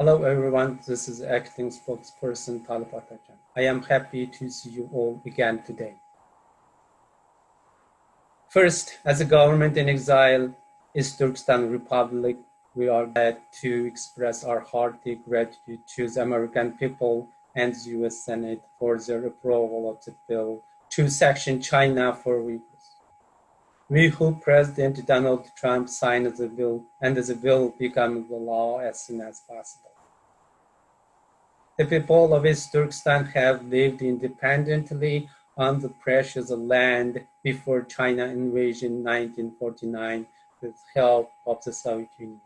Hello everyone, this is acting spokesperson Talip Atajan. I am happy to see you all again today. First, as a government in exile, East Turkestan Republic, we are glad to express our hearty gratitude to the American people and the US Senate for their approval of the bill to sanction China for Uyghurs. We hope President Donald Trump signs the bill and the bill becomes the law as soon as possible. The people of East Turkestan have lived independently on the precious land before China invasion in 1949 with help of the Soviet Union.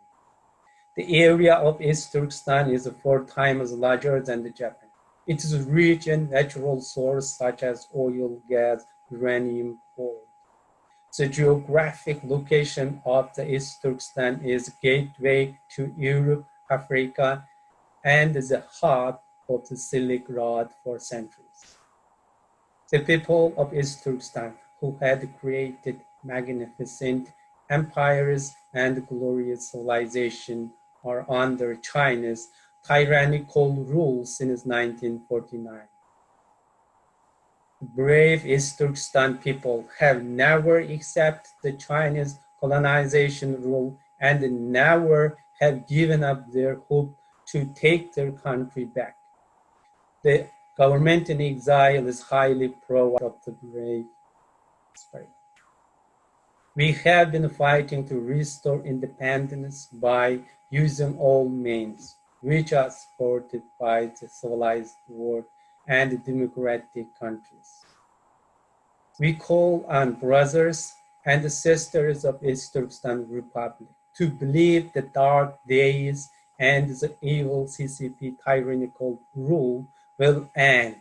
The area of East Turkestan is 4 times larger than Japan. It is rich in natural sources such as oil, gas, uranium, coal. The geographic location of the East Turkestan is a gateway to Europe, Africa, and the hub of the Silk Road for centuries. The people of East Turkestan, who had created magnificent empires and glorious civilization, are under China's tyrannical rule since 1949. Brave East Turkestan people have never accepted the Chinese colonization rule and never have given up their hope to take their country back. The government in exile is highly proud of the brave spirit. We have been fighting to restore independence by using all means, which are supported by the civilized world and democratic countries. We call on brothers and sisters of East Turkestan Republic to believe the dark days and the evil CCP tyrannical rule will end,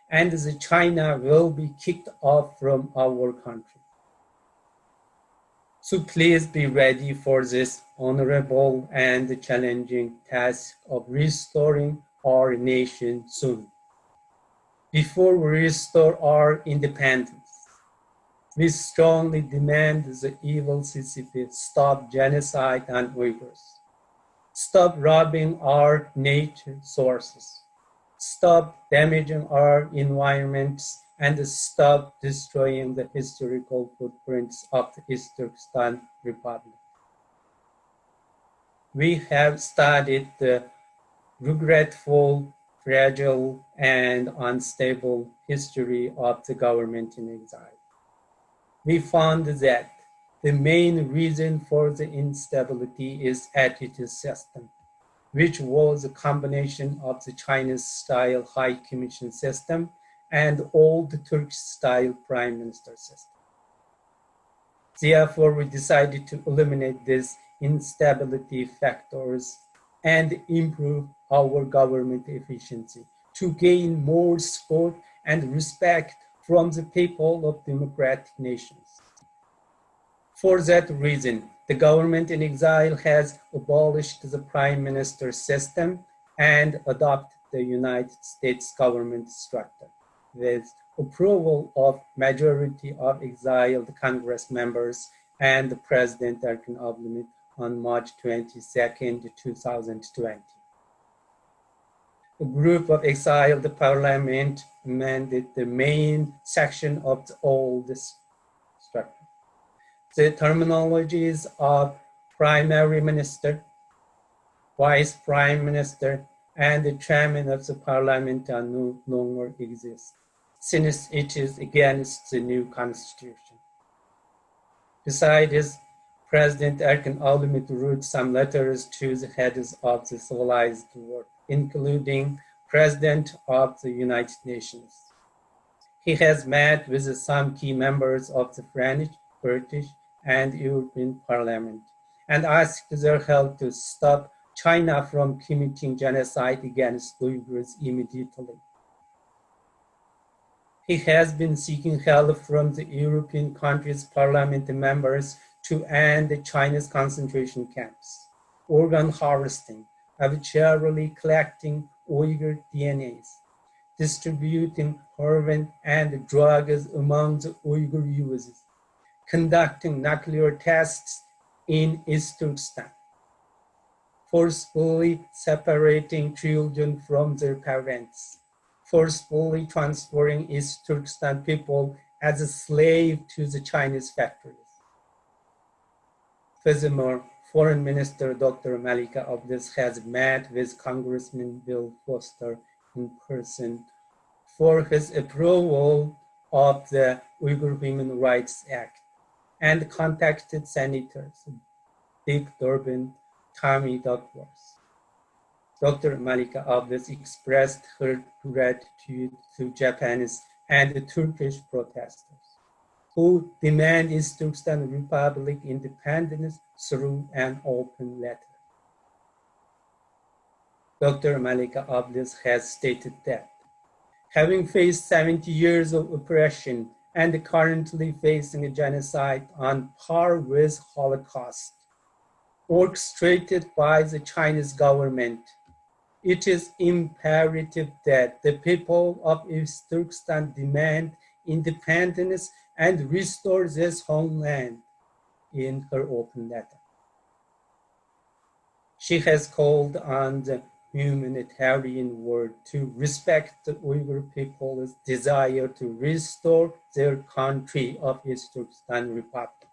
and the China will be kicked off from our country. So please be ready for this honorable and challenging task of restoring our nation soon. Before we restore our independence, we strongly demand the evil CCP stop genocide on Uyghurs, stop robbing our nature sources, stop damaging our environments, and stop destroying the historical footprints of the East Turkestan Republic. We have studied the regretful, fragile, and unstable history of the government in exile. We found that the main reason for the instability is attitude system, which was a combination of the Chinese-style High Commission system and old Turkish-style Prime Minister system. Therefore, we decided to eliminate these instability factors and improve our government efficiency to gain more support and respect from the people of democratic nations. For that reason, the government in exile has abolished the Prime Minister system and adopted the United States government structure with approval of majority of exiled Congress members and the President Erkan Abdulhamid on March 22, 2020. A group of exiled parliament amended the main section of the old structure. The terminologies of primary minister, vice prime minister, and the chairman of the parliament are no longer exist, since it is against the new constitution. Besides, President Erkan Abdulhamid wrote some letters to the heads of the civilized world, including President of the United Nations. He has met with some key members of the French, British, and European Parliament and asked their help to stop China from committing genocide against Uyghurs immediately. He has been seeking help from the European countries' parliament members to end China's concentration camps, organ harvesting, arbitrarily collecting Uyghur DNAs, distributing heroin and drugs among the Uyghur users, conducting nuclear tests in East Turkestan, forcefully separating children from their parents, forcefully transferring East Turkestan people as a slave to the Chinese factories. Furthermore, Foreign Minister Dr. Malika Abdes has met with Congressman Bill Foster in person for his approval of the Uyghur Human Rights Act and contacted Senators Dick Durbin, Tommy Duckworth. Dr. Malika Abdes expressed her gratitude to Japanese and Turkish protesters who demand East Turkestan Republic independence through an open letter. Dr. Malika Abdes has stated that, having faced 70 years of oppression and currently facing a genocide on par with Holocaust, orchestrated by the Chinese government, it is imperative that the people of East Turkestan demand independence and restore this homeland in her open letter. She has called on the humanitarian world to respect the Uyghur people's desire to restore their country of East Turkestan Republic.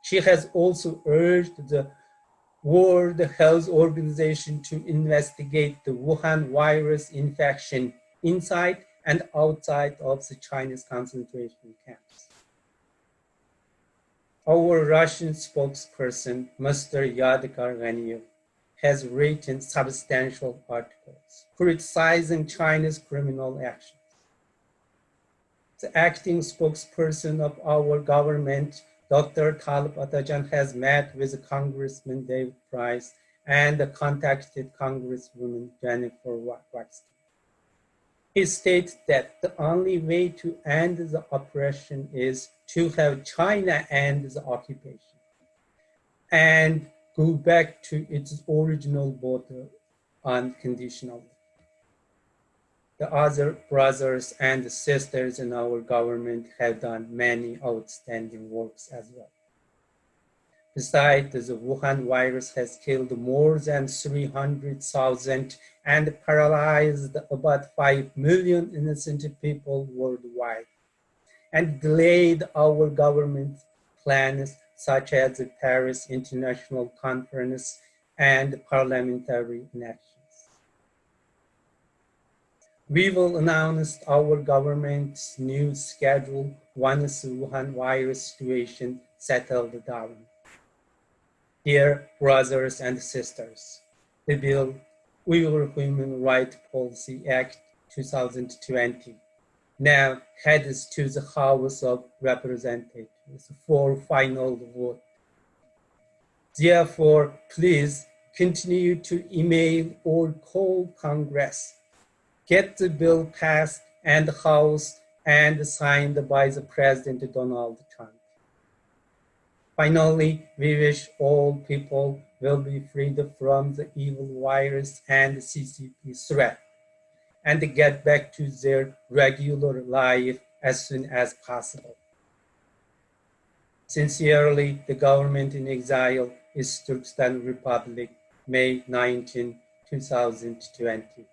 She has also urged the World Health Organization to investigate the Wuhan virus infection inside and outside of the Chinese concentration camps. Our Russian spokesperson, Mr. Yadkar Ganiyev, has written substantial articles criticizing China's criminal actions. The acting spokesperson of our government, Dr. Talip Atajan, has met with Congressman David Price and contacted Congresswoman Jennifer Waxman. He states that the only way to end the oppression is to have China end the occupation and go back to its original border unconditionally. The other brothers and sisters in our government have done many outstanding works as well. Besides, the Wuhan virus has killed more than 300,000 and paralyzed about 5 million innocent people worldwide, and delayed our government plans such as the Paris International Conference and parliamentary elections. We will announce our government's new schedule once the Wuhan virus situation settles down. Dear brothers and sisters, the bill Uyghur Human Rights Policy Act 2020 now heads to the House of Representatives for final vote. Therefore, please continue to email or call Congress. Get the bill passed and House and signed by the President Donald Trump. Finally, we wish all people will be freed from the evil virus and CCP threat and get back to their regular life as soon as possible. Sincerely, the government in exile, East Turkestan Republic, May 19, 2020.